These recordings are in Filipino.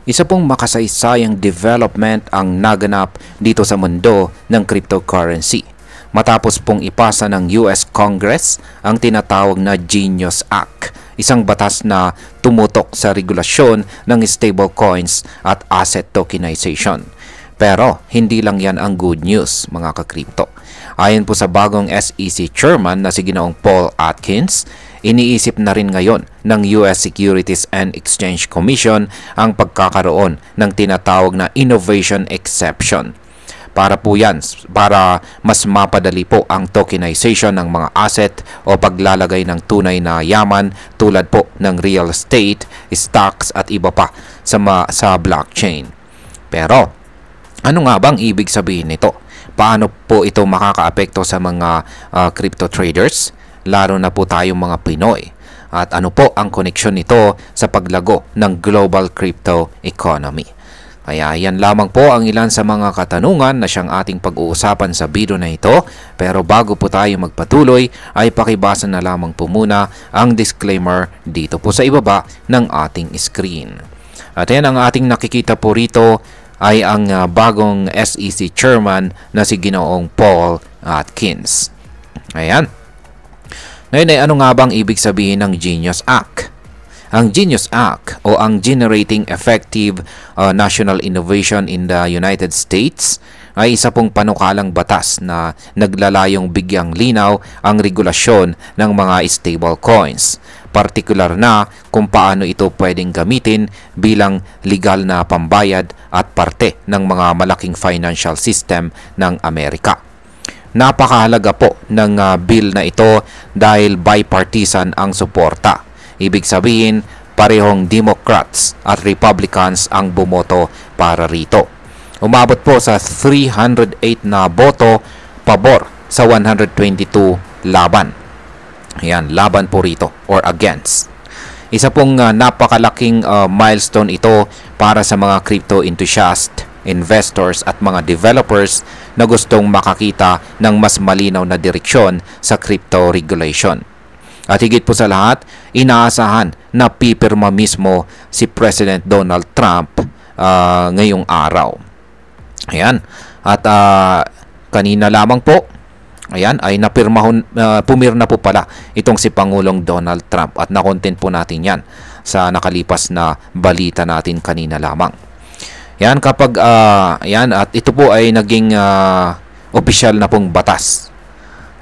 Isa pong makasaysayang development ang naganap dito sa mundo ng cryptocurrency. Matapos pong ipasa ng US Congress ang tinatawag na Genius Act, isang batas na tumutok sa regulasyon ng stablecoins at asset tokenization. Pero hindi lang yan ang good news, mga ka-crypto. Ayon po sa bagong SEC chairman na si Ginoong Paul Atkins, iniisip na rin ngayon ng US Securities and Exchange Commission ang pagkakaroon ng tinatawag na innovation exception. Para po yan, para mas mapadali po ang tokenization ng mga asset o paglalagay ng tunay na yaman tulad po ng real estate, stocks at iba pa sa blockchain. Pero, ano nga bang ibig sabihin nito? Paano po ito makakaapekto sa mga crypto traders? Lalo na po tayong mga Pinoy. At ano po ang koneksyon nito sa paglago ng global crypto economy? Kaya yan lamang po ang ilan sa mga katanungan na siyang ating pag-uusapan sa video na ito. Pero bago po tayo magpatuloy ay pakibasa na lamang po muna ang disclaimer dito po sa ibaba ng ating screen. At yan ang ating nakikita po rito ay ang bagong SEC chairman na si Ginoong Paul Atkins. Ayan. Ngayon ay ano nga bang ibig sabihin ng Genius Act? Ang Genius Act o ang Generating Effective National Innovation in the United States ay isa pong panukalang batas na naglalayong bigyang linaw ang regulasyon ng mga stablecoins. Partikular na kung paano ito pwedeng gamitin bilang legal na pambayad at parte ng mga malaking financial system ng Amerika. Napakahalaga po ng bill na ito dahil bipartisan ang suporta. Ibig sabihin, parehong Democrats at Republicans ang bumoto para rito. Umabot po sa 308 na boto pabor sa 122 laban. Ayan, laban po rito or against. Isa pong napakalaking milestone ito para sa mga crypto enthusiast, investors at mga developers na gustong makakita ng mas malinaw na direksyon sa crypto regulation. At higit po sa lahat, inaasahan na pipirma mismo si President Donald Trump ngayong araw. Ayan. At kanina lamang po, ayan, ay pumirna po pala itong si Pangulong Donald Trump at na-content po natin yan sa nakalipas na balita natin kanina lamang. Yan kapag yan at ito po ay naging opisyal na pong batas.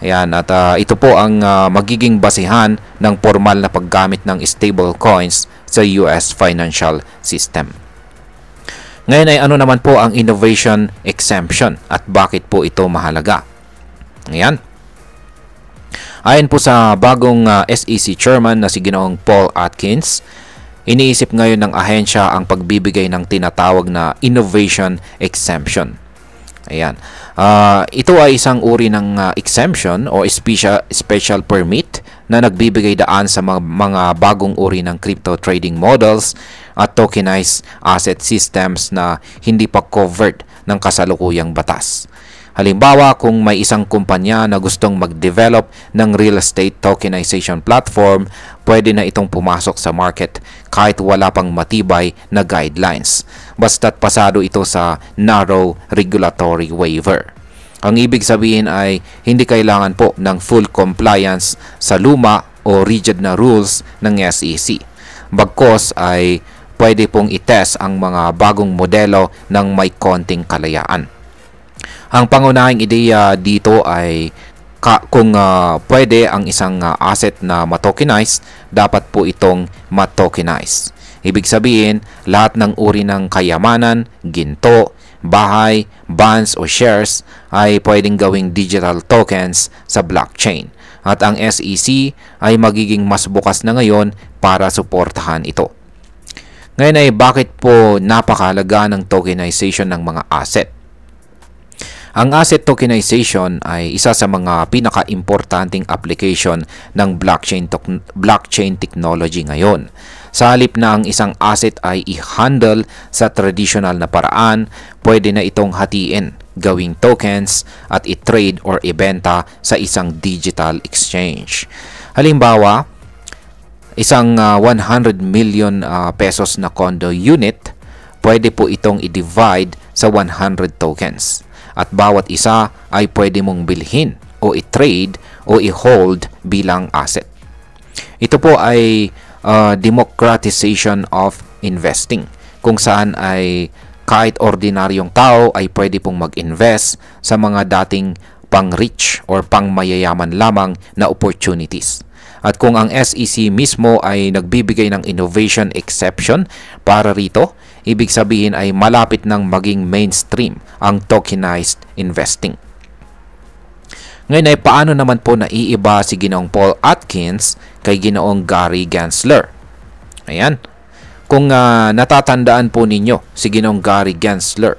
Ayan, at ito po ang magiging basihan ng formal na paggamit ng stablecoins sa US financial system. Ngayon ay ano naman po ang innovation exemption at bakit po ito mahalaga? Ayan. Ayon po sa bagong SEC chairman na si Ginoong Paul Atkins, iniisip ngayon ng ahensya ang pagbibigay ng tinatawag na innovation exemption. Ayan. Ito ay isang uri ng exemption o special permit na nagbibigay daan sa mga bagong uri ng crypto trading models at tokenized asset systems na hindi pa covered ng kasalukuyang batas. Halimbawa, kung may isang kumpanya na gustong mag-develop ng real estate tokenization platform, pwede na itong pumasok sa market kahit wala pang matibay na guidelines, basta't pasado ito sa narrow regulatory waiver. Ang ibig sabihin ay hindi kailangan po ng full compliance sa luma o rigid na rules ng SEC. Bagkos ay pwede pong itest ang mga bagong modelo ng may konting kalayaan. Ang pangunahing ideya dito ay kung pwede ang isang asset na matokenize, dapat po itong matokenize. Ibig sabihin, lahat ng uri ng kayamanan, ginto, bahay, bonds o shares ay pwedeng gawing digital tokens sa blockchain. At ang SEC ay magiging mas bukas na ngayon para suportahan ito. Ngayon ay bakit po napakahalaga ng tokenization ng mga asset? Ang asset tokenization ay isa sa mga pinaka-importanting application ng blockchain technology ngayon. Sa halip na ang isang asset ay i-handle sa traditional na paraan, pwede na itong hatiin, gawing tokens at i-trade or ibenta sa isang digital exchange. Halimbawa, isang 100 million pesos na condo unit pwede po itong i-divide sa 100 tokens. At bawat isa ay pwede mong bilhin o i-trade o i-hold bilang asset. Ito po ay democratization of investing, kung saan ay kahit ordinaryong tao ay pwede pong mag-invest sa mga dating pang-rich or pang-mayayaman lamang na opportunities. At kung ang SEC mismo ay nagbibigay ng innovation exception para rito, ibig sabihin ay malapit ng maging mainstream ang tokenized investing. Ngayon ay paano naman po naiiba si Ginoong Paul Atkins kay Ginoong Gary Gensler? Ayan. Kung natatandaan po ninyo si Ginoong Gary Gensler,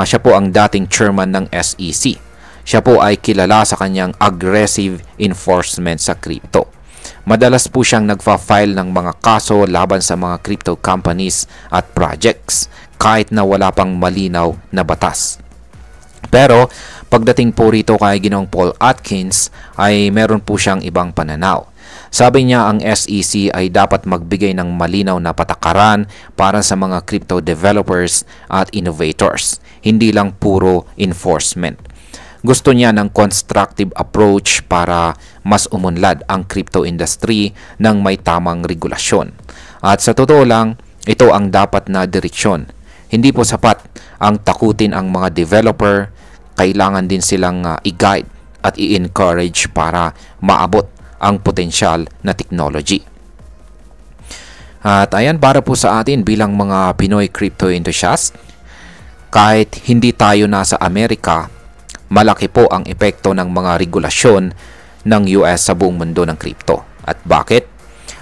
siya po ang dating chairman ng SEC. Siya po ay kilala sa kanyang aggressive enforcement sa crypto. Madalas po siyang nagfa-file ng mga kaso laban sa mga crypto companies at projects kahit na wala pang malinaw na batas. Pero pagdating po rito kay Ginoong Paul Atkins ay meron po siyang ibang pananaw. Sabi niya ang SEC ay dapat magbigay ng malinaw na patakaran para sa mga crypto developers at innovators, hindi lang puro enforcement. Gusto niya ng constructive approach para mas umunlad ang crypto industry ng may tamang regulasyon. At sa totoo lang, ito ang dapat na direksyon. Hindi po sapat ang takutin ang mga developer, kailangan din silang i-guide at i-encourage para maabot ang potensyal na technology. At ayan, para po sa atin bilang mga Pinoy crypto enthusiast, kahit hindi tayo nasa Amerika, malaki po ang epekto ng mga regulasyon ng US sa buong mundo ng crypto. At bakit?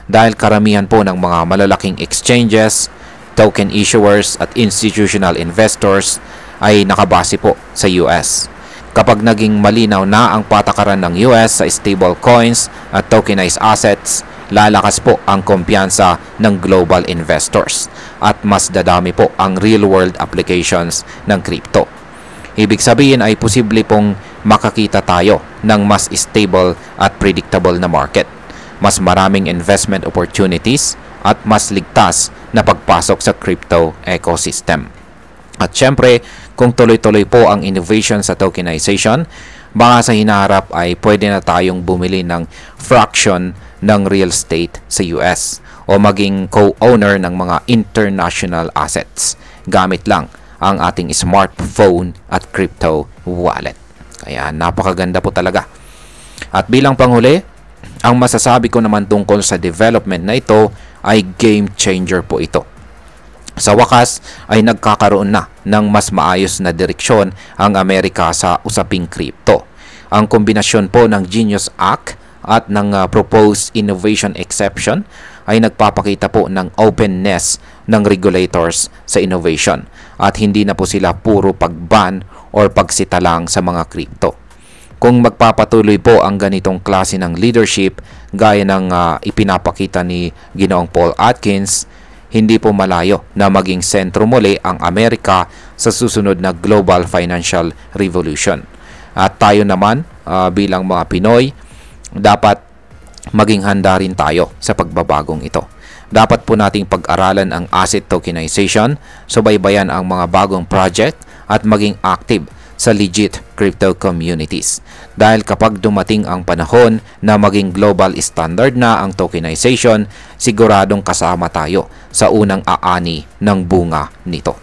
Dahil karamihan po ng mga malalaking exchanges, token issuers at institutional investors ay nakabase po sa US. Kapag naging malinaw na ang patakaran ng US sa stable coins at tokenized assets, lalakas po ang kumpiyansa ng global investors at mas dadami po ang real-world applications ng crypto. Ibig sabihin ay posible pong makakita tayo ng mas stable at predictable na market, mas maraming investment opportunities at mas ligtas na pagpasok sa crypto ecosystem. At syempre, kung tuloy-tuloy po ang innovation sa tokenization, baka sa hinaharap ay pwede na tayong bumili ng fraction ng real estate sa US o maging co-owner ng mga international assets gamit lang ang ating smartphone at crypto wallet. Kaya napakaganda po talaga. At bilang panghuli, ang masasabi ko naman tungkol sa development na ito ay game changer po ito. Sa wakas ay nagkakaroon na ng mas maayos na direksyon ang Amerika sa usaping crypto. Ang kombinasyon po ng Genius Act at ng proposed innovation exception ay nagpapakita po ng openness ng regulators sa innovation at hindi na po sila puro pag-ban or pagsita lang sa mga crypto. Kung magpapatuloy po ang ganitong klase ng leadership gaya ng ipinapakita ni Ginoong Paul Atkins, hindi po malayo na maging sentro muli ang Amerika sa susunod na global financial revolution. At tayo naman bilang mga Pinoy, dapat maging handa rin tayo sa pagbabagong ito. Dapat po nating pag-aralan ang asset tokenization, subaybayan ang mga bagong project at maging active sa legit crypto communities. Dahil kapag dumating ang panahon na maging global standard na ang tokenization, siguradong kasama tayo sa unang aani ng bunga nito.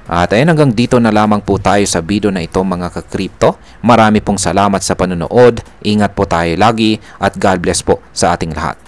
At ayun, hanggang dito na lamang po tayo sa video na ito mga ka-crypto. Marami pong salamat sa panonood. Ingat po tayo lagi at God bless po sa ating lahat.